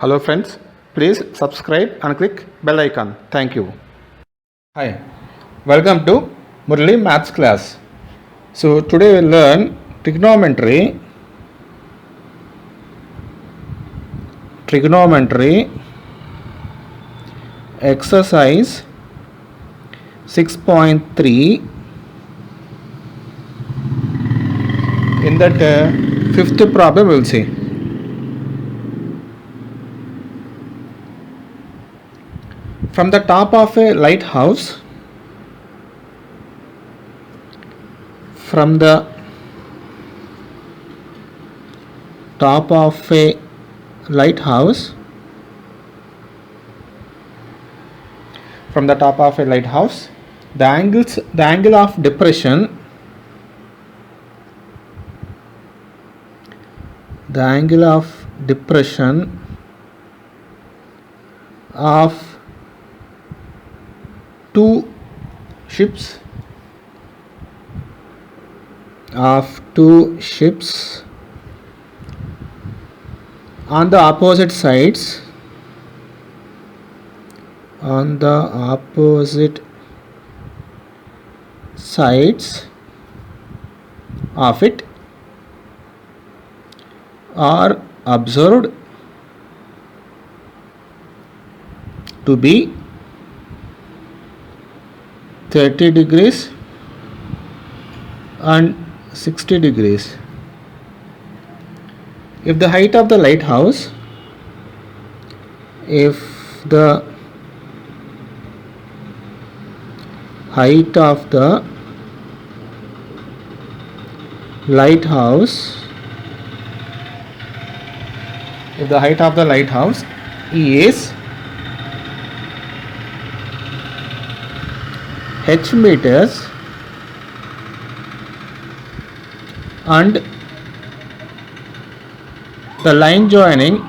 Hello friends, please subscribe and click bell icon. Thank you. Hi, welcome to Murali Maths class. So today we'll learn trigonometry exercise 6.3. In that fifth problem we'll see. From the top of a lighthouse, from the top of a lighthouse, the angle of depression of two ships on the opposite sides of it are observed to be 30 degrees and 60 degrees. If the height of the lighthouse is 'h' meters and the line joining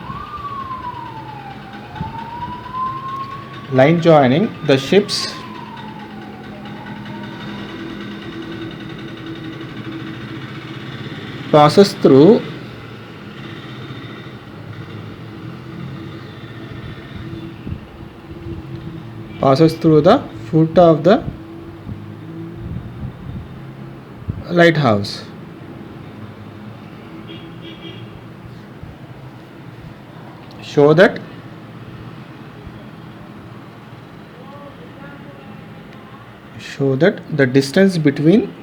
the ships passes through the foot of the lighthouse. Show that the distance between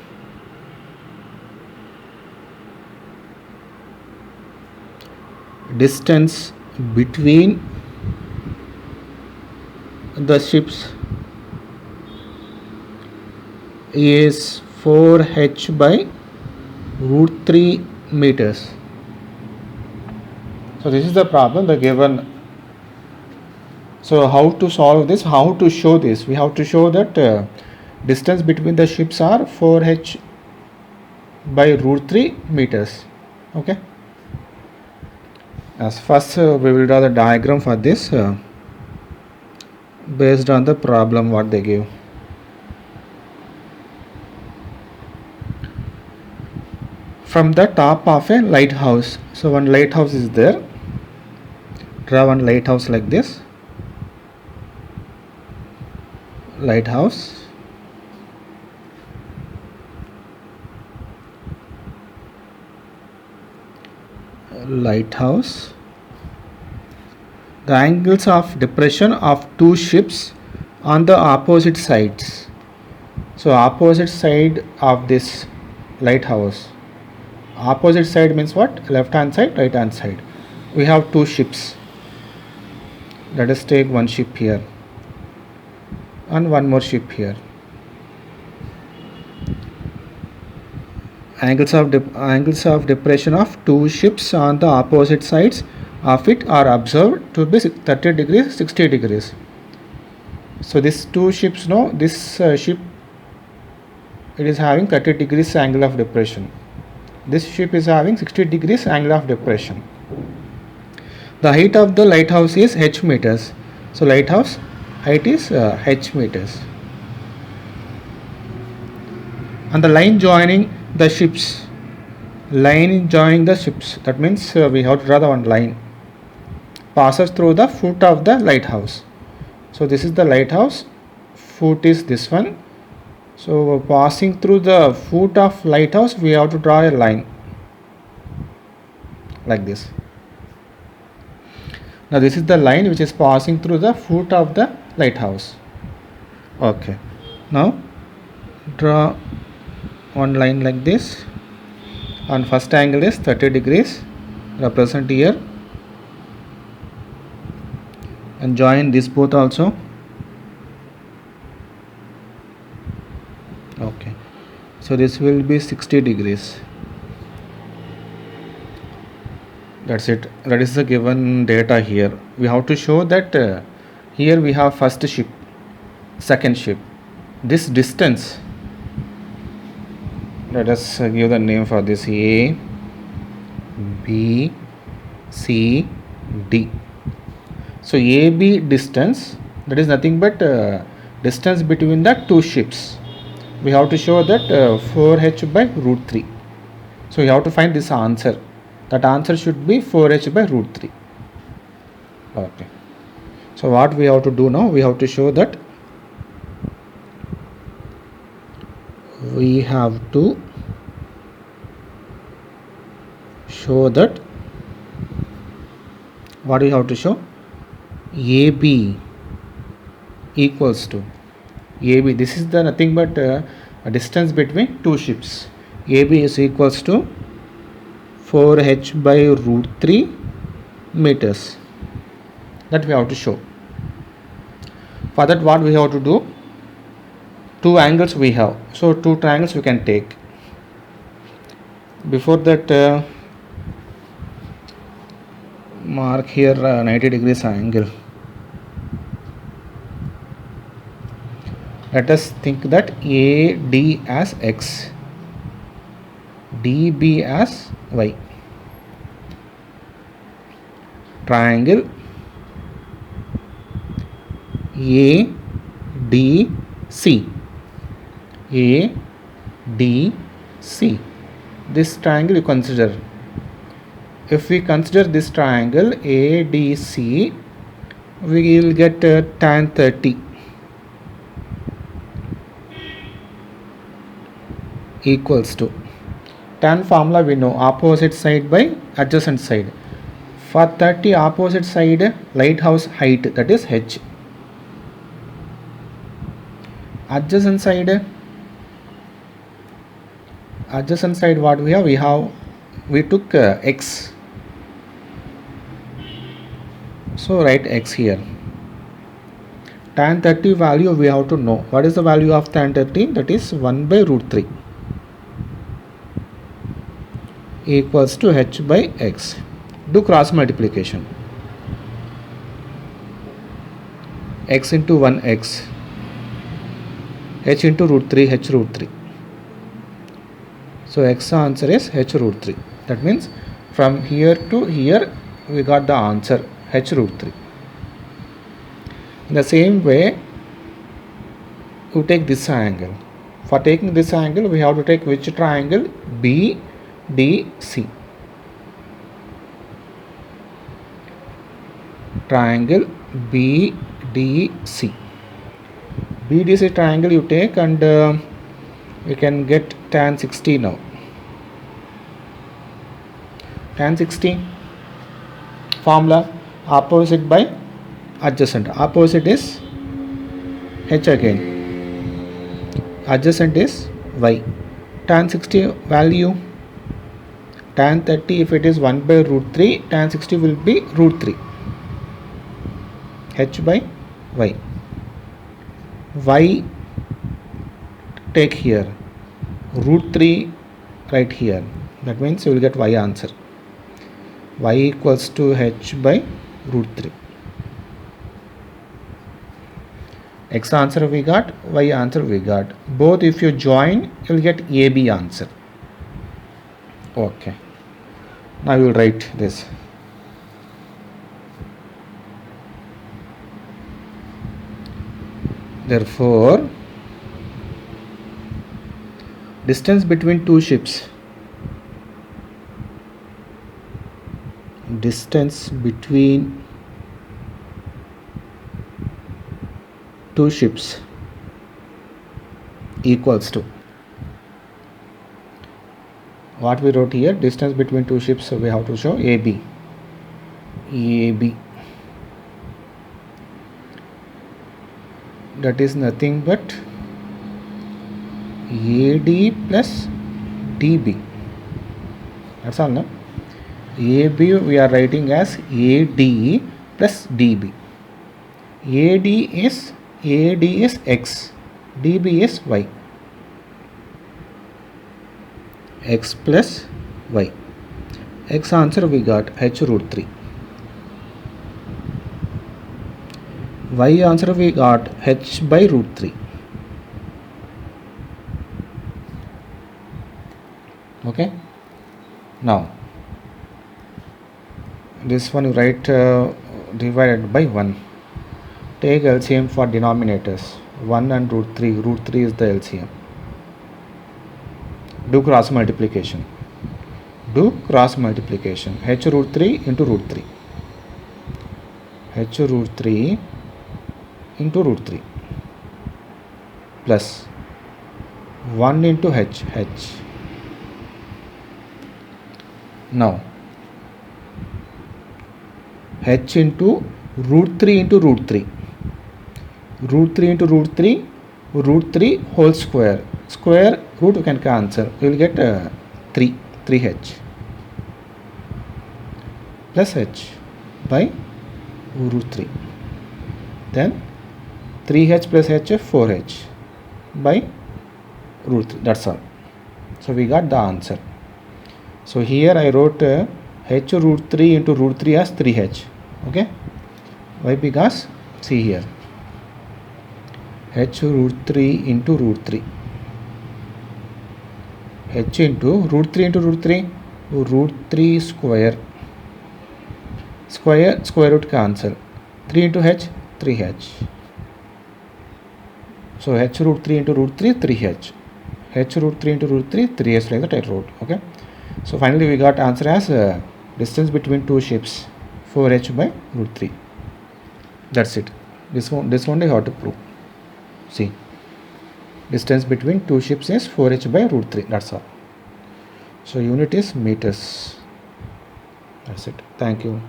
the ships is 4h by root 3 meters. So this is the problem the given. So how to solve this, how to show this? We have to show that distance between the ships are 4h by root 3 meters. Okay. As first we will draw the diagram for this based on the problem what they give. From the top of a lighthouse, so one lighthouse is there. Draw one lighthouse like this. Lighthouse. The angles of depression of two ships on the opposite sides. So opposite side of this lighthouse. Opposite side means what? Left hand side, right hand side. We have two ships. Let us take one ship here and one more ship here. Angles of depression of two ships on the opposite sides of it are observed to be 30 degrees, 60 degrees. So these two ships, this ship, it is having 30 degrees angle of depression. This ship is having 60 degrees angle of depression. The height of the lighthouse is h meters. So lighthouse height is h meters. And the line joining the ships, that means we have to draw the one line passes through the foot of the lighthouse. So this is the lighthouse, foot is this one. So passing through the foot of lighthouse, we have to draw a line like this. Now this is the line which is passing through the foot of the lighthouse. Okay, now draw one line like this, and first angle is 30 degrees, represent here, and join this both also. Okay, so this will be 60 degrees. That's it. That is the given data here. We have to show that here we have first ship, second ship. This distance, let us give the name for this: A, B, C, D. So AB distance, that is nothing but distance between the two ships. We have to show that 4h by root 3. So you have to find this answer. That answer should be 4h by root 3. Okay. So what we have to do now? We have to show that what we have to show? AB equals to AB. This is the nothing but a distance between two ships. AB is equals to 4h by root 3 meters. That we have to show. For that, what we have to do? Two angles we have. So two triangles we can take. Before that, mark here 90 degrees angle. Let us think that AD as X, DB as Y. Triangle ADC. ADC. This triangle you consider. If we consider this triangle ADC, we will get tan 30 equals to, tan formula we know, opposite side by adjacent side. For 30, opposite side lighthouse height, that is H. Adjacent side what we have? We took X. So write X here. Tan 30 value we have to know. What is the value of tan 30? That is 1 by root 3 equals to H by X. Do cross multiplication. X into 1x, H into root 3, H root 3. So X answer is H root 3. That means from here to here we got the answer H root 3. In the same way, you take this angle. For taking this angle, we have to take which triangle? BDC. Triangle BDC. BDC triangle you take, and we can get tan 60 now. Tan 60 formula, opposite by adjacent. Opposite is H again. Adjacent is Y. Tan 60 value, tan 30 if it is 1 by root 3, tan 60 will be root 3. H by Y. Y take here, root 3 right here. That means you will get Y answer. Y equals to H by root 3. X answer we got, Y answer we got. Both if you join, you will get AB answer. Okay. Now you will write this. Therefore, distance between two ships. Distance between two ships equals to what we wrote here, distance between two ships. So we have to show AB. That is nothing but AD plus DB. That's all, no? AB we are writing as AD plus DB. AD is X, DB is Y. X plus Y. X answer we got H root 3. Y answer we got H by root 3. Okay. Now this one you write divided by 1. Take LCM for denominators. 1 and root 3. Root 3 is the LCM. Do cross multiplication. H root 3 into root 3. H root 3 into root 3 plus 1 into H. Now H into root 3 into root 3. Root 3 into root 3. Root 3 whole square. Square root you can cancel. You will get 3H plus H by root 3. Then 3H plus H 4H by root 3. That's all. So we got the answer. So here I wrote H root 3 into root 3 as 3H. Okay. Why? Because see here. H root 3 into root 3. H into root 3 into root 3. Root 3 square. Square root cancel. 3 into H, 3H. So H root 3 into root 3, 3H. H root 3 into root 3, 3H like that I wrote. Okay. So finally we got answer as distance between two ships 4H by root 3. That's it. This one you have to prove. See, distance between two ships is 4H by root 3. That's all. So unit is meters. That's it. Thank you.